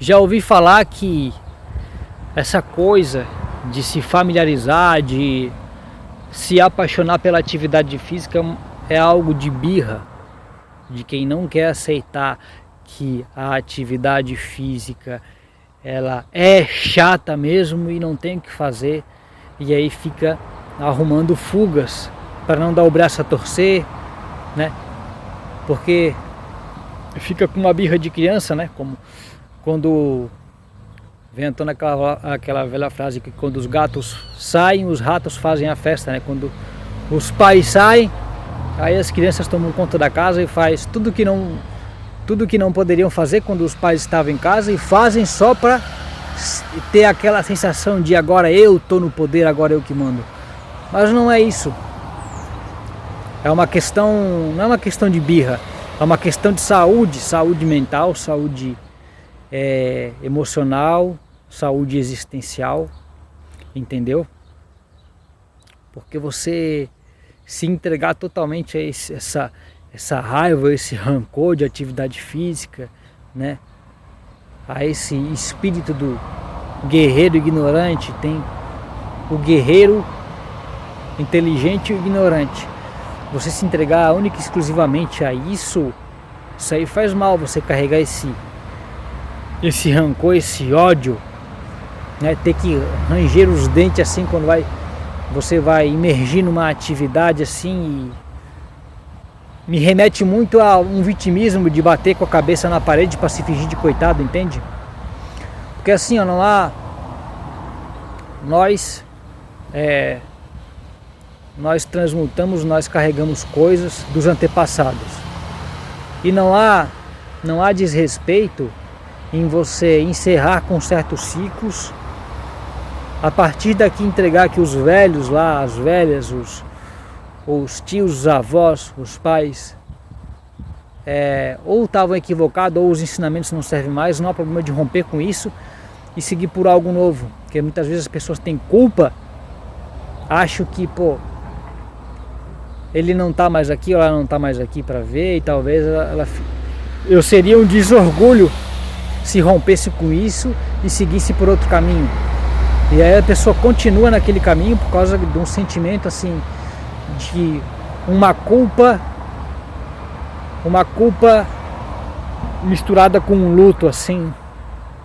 Já ouvi falar que essa coisa de se familiarizar, de se apaixonar pela atividade física é algo de birra, de quem não quer aceitar que a atividade física ela é chata mesmo e não tem o que fazer, e aí fica arrumando fugas para não dar o braço a torcer, né? Porque fica com uma birra de criança, né? Como quando vem Antônio aquela velha frase que quando os gatos saem, os ratos fazem a festa, né? Quando os pais saem, aí as crianças tomam conta da casa e faz tudo que não poderiam fazer quando os pais estavam em casa e fazem só para ter aquela sensação de agora eu estou no poder, agora eu que mando. Mas não é isso. Não é uma questão de birra, é uma questão de saúde mental, saúde emocional, saúde existencial, entendeu? Porque você se entregar totalmente a essa raiva, esse rancor de atividade física, né? A esse espírito do guerreiro ignorante, tem o guerreiro inteligente e o ignorante. Você se entregar única e exclusivamente a isso aí faz mal, você carregar esse rancor, esse ódio, né? Ter que ranger os dentes assim quando você vai imergir numa atividade assim, e me remete muito a um vitimismo de bater com a cabeça na parede para se fingir de coitado, entende? Porque assim, ó, não há nós transmutamos, nós carregamos coisas dos antepassados. E não há desrespeito em você encerrar com certos ciclos, a partir daqui entregar que os velhos lá, as velhas, os tios, os avós, os pais, ou estavam equivocados, ou os ensinamentos não servem mais, não há problema de romper com isso e seguir por algo novo. Porque muitas vezes as pessoas têm culpa, acham que, ele não está mais aqui, ou ela não está mais aqui para ver, e talvez eu seria um desorgulho se rompesse com isso e seguisse por outro caminho. E aí a pessoa continua naquele caminho por causa de um sentimento assim, de uma culpa misturada com um luto assim,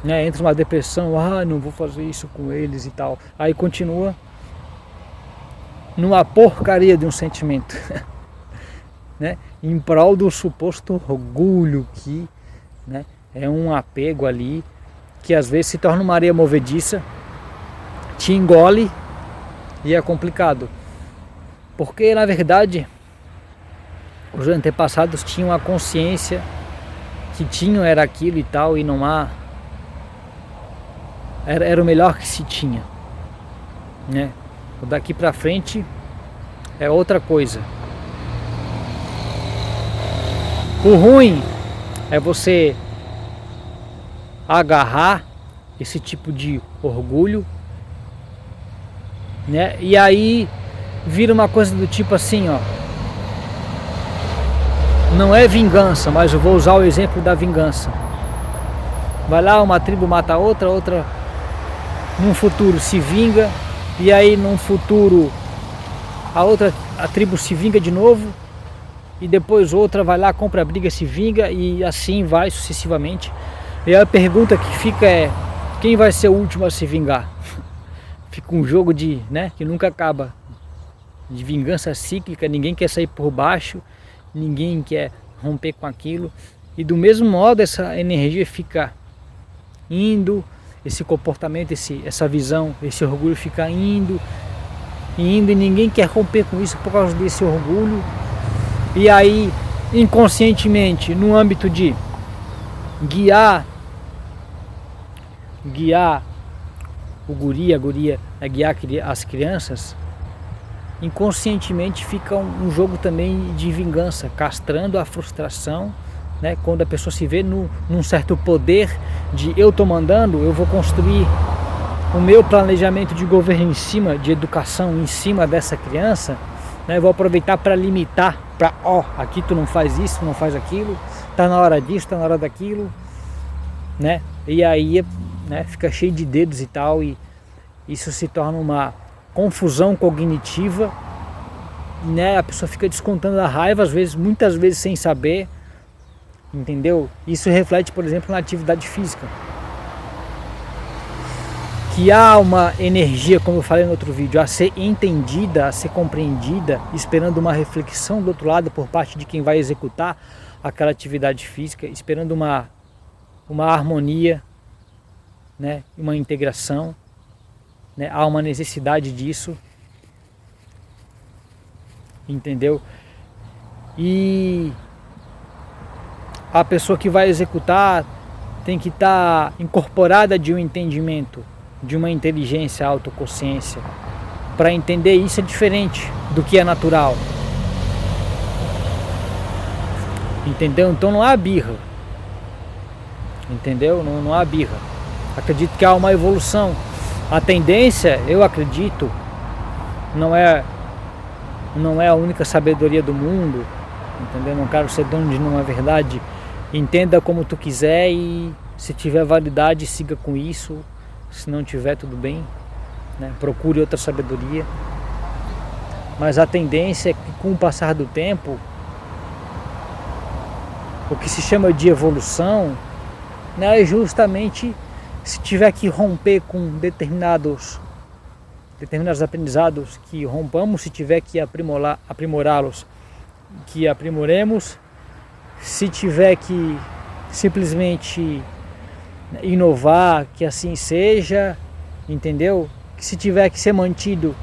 né? Entra uma depressão, não vou fazer isso com eles e tal. Aí continua numa porcaria de um sentimento, né? Em prol do suposto orgulho que, né, é um apego ali que às vezes se torna uma areia movediça, te engole e é complicado. Porque na verdade os antepassados tinham a consciência que tinham era aquilo e tal, e não há, era o melhor que se tinha, né? Daqui pra frente é outra coisa. O ruim é você agarrar esse tipo de orgulho, né? E aí vira uma coisa do tipo assim, ó. Não é vingança, mas eu vou usar o exemplo da vingança. Vai lá, uma tribo mata a outra num futuro se vinga, e aí num futuro a tribo se vinga de novo, e depois outra vai lá, compra a briga, se vinga, e assim vai sucessivamente. E a pergunta que fica é: quem vai ser o último a se vingar? Fica um jogo que nunca acaba, de vingança cíclica, ninguém quer sair por baixo, ninguém quer romper com aquilo. E do mesmo modo essa energia fica indo, esse comportamento, essa visão, esse orgulho fica indo, e ninguém quer romper com isso por causa desse orgulho. E aí, inconscientemente, no âmbito de guiar o guri, a guria, guiar as crianças, inconscientemente fica um jogo também de vingança, castrando a frustração, né? Quando a pessoa se vê num certo poder de eu tô mandando, eu vou construir o meu planejamento de governo em cima, de educação em cima dessa criança, né? Eu vou aproveitar para limitar, aqui tu não faz isso, tu não faz aquilo, tá na hora disso, tá na hora daquilo, né? e aí, né, fica cheio de dedos e tal, e isso se torna uma confusão cognitiva, né? A pessoa fica descontando a raiva, às vezes, muitas vezes sem saber, entendeu? Isso reflete, por exemplo, na atividade física. Que há uma energia, como eu falei no outro vídeo, a ser entendida, a ser compreendida, esperando uma reflexão do outro lado por parte de quem vai executar aquela atividade física, esperando uma harmonia, né? Uma integração, né? Há uma necessidade disso, entendeu? E a pessoa que vai executar tem que estar incorporada de um entendimento, de uma inteligência, autoconsciência. Para entender isso é diferente do que é natural. Entendeu? Então não há birra. Entendeu? Não há birra. Acredito que há uma evolução. A tendência, eu acredito, não é a única sabedoria do mundo, entendeu? Não quero ser dono de nenhuma verdade. Entenda como tu quiser e se tiver validade, siga com isso. Se não tiver, tudo bem, né? Procure outra sabedoria. Mas a tendência é que com o passar do tempo, o que se chama de evolução, né, é justamente se tiver que romper com determinados aprendizados, que rompamos, se tiver que aprimorá-los, que aprimoremos, se tiver que simplesmente inovar, que assim seja, entendeu? Que se tiver que ser mantido,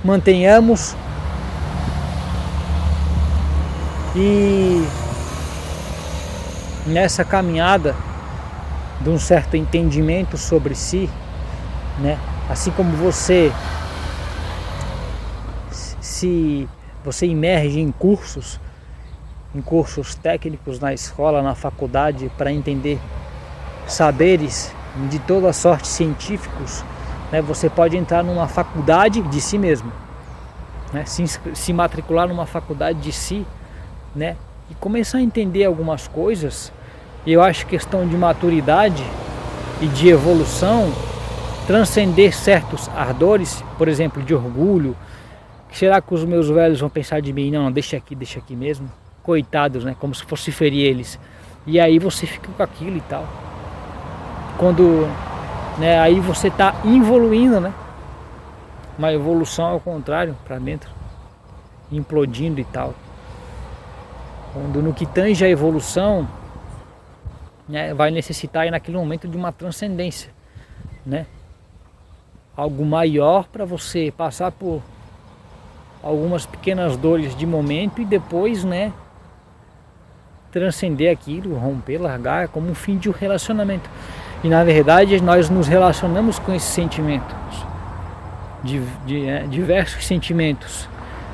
mantenhamos. E nessa caminhada de um certo entendimento sobre si, né? Assim como você imerge em cursos técnicos na escola, na faculdade, para entender saberes de toda sorte científicos, né? Você pode entrar numa faculdade de si mesmo, né? Se matricular numa faculdade de si, né? E começar a entender algumas coisas. E eu acho questão de maturidade e de evolução, transcender certos ardores, por exemplo, de orgulho. Será que os meus velhos vão pensar de mim? Não, deixa aqui mesmo. Coitados, né? Como se fosse ferir eles. E aí você fica com aquilo e tal. Quando, né, aí você está evoluindo, né? Uma evolução ao contrário, para dentro, implodindo e tal. Quando no que tange a evolução, né, vai necessitar aí naquele momento de uma transcendência, né? Algo maior para você passar por algumas pequenas dores de momento e depois, né, transcender aquilo, romper, largar, como um fim de um relacionamento. E na verdade nós nos relacionamos com esses sentimentos, diversos sentimentos,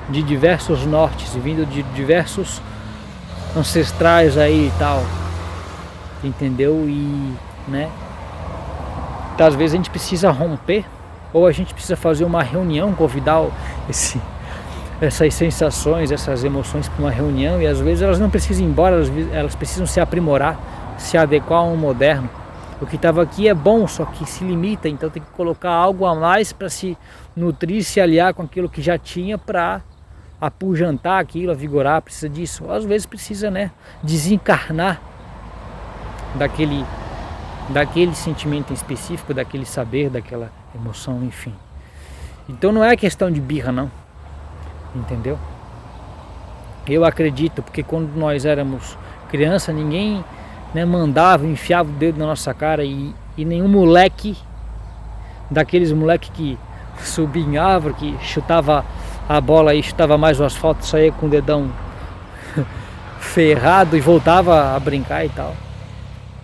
de diversos nortes, vindo de diversos ancestrais aí e tal, entendeu? E, né, então, às vezes a gente precisa romper, ou a gente precisa fazer uma reunião, convidar essas sensações, essas emoções para uma reunião, e às vezes elas não precisam ir embora, elas precisam se aprimorar, se adequar a um moderno. O que estava aqui é bom, só que se limita, então tem que colocar algo a mais para se nutrir, se aliar com aquilo que já tinha, para apujantar aquilo, avigorar, precisa disso. Às vezes precisa, né, desencarnar daquele sentimento em específico, daquele saber, daquela emoção, enfim. Então não é questão de birra, não, entendeu? Eu acredito, porque quando nós éramos criança, ninguém, né, mandava, enfiava o dedo na nossa cara, e nenhum moleque, daqueles moleque que subia em árvore, que chutava a bola e chutava mais o asfalto, saía com o dedão ferrado e voltava a brincar e tal.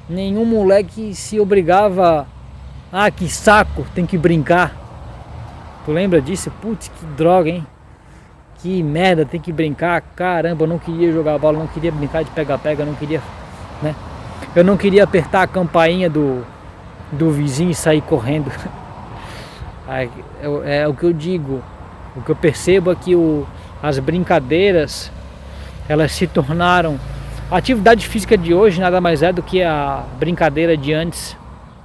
Nenhum moleque se obrigava, que saco, tem que brincar. Tu lembra disso? Putz, que droga, hein? Que merda, tem que brincar. Caramba, eu não queria jogar bola, não queria brincar de pega-pega, não queria, né? Eu não queria apertar a campainha do vizinho e sair correndo. É o que eu digo. O que eu percebo é que as brincadeiras, elas se tornaram... A atividade física de hoje nada mais é do que a brincadeira de antes,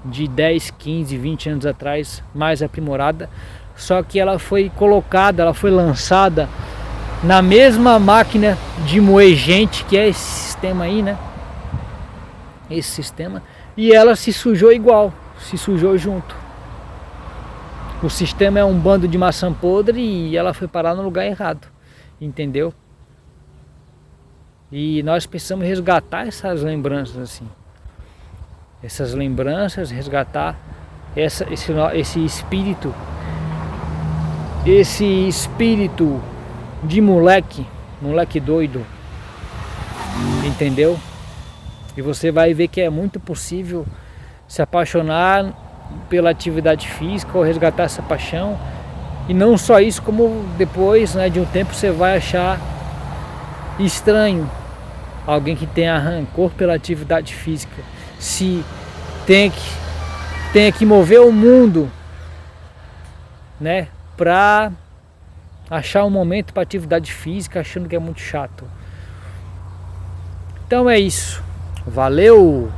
de 10, 15, 20 anos atrás, mais aprimorada, só que ela foi colocada, ela foi lançada na mesma máquina de moer gente, que é esse sistema aí, né? Esse sistema, e ela se sujou igual, se sujou junto. O sistema é um bando de maçã podre e ela foi parar no lugar errado, entendeu? E nós precisamos resgatar essas lembranças assim. Essas lembranças, resgatar esse espírito de moleque doido, entendeu? E você vai ver que é muito possível se apaixonar pela atividade física ou resgatar essa paixão. E não só isso, como depois, né, de um tempo você vai achar estranho alguém que tenha rancor pela atividade física, se tenha que mover o mundo, né, pra achar um momento para atividade física, achando que é muito chato. Então é isso. Valeu!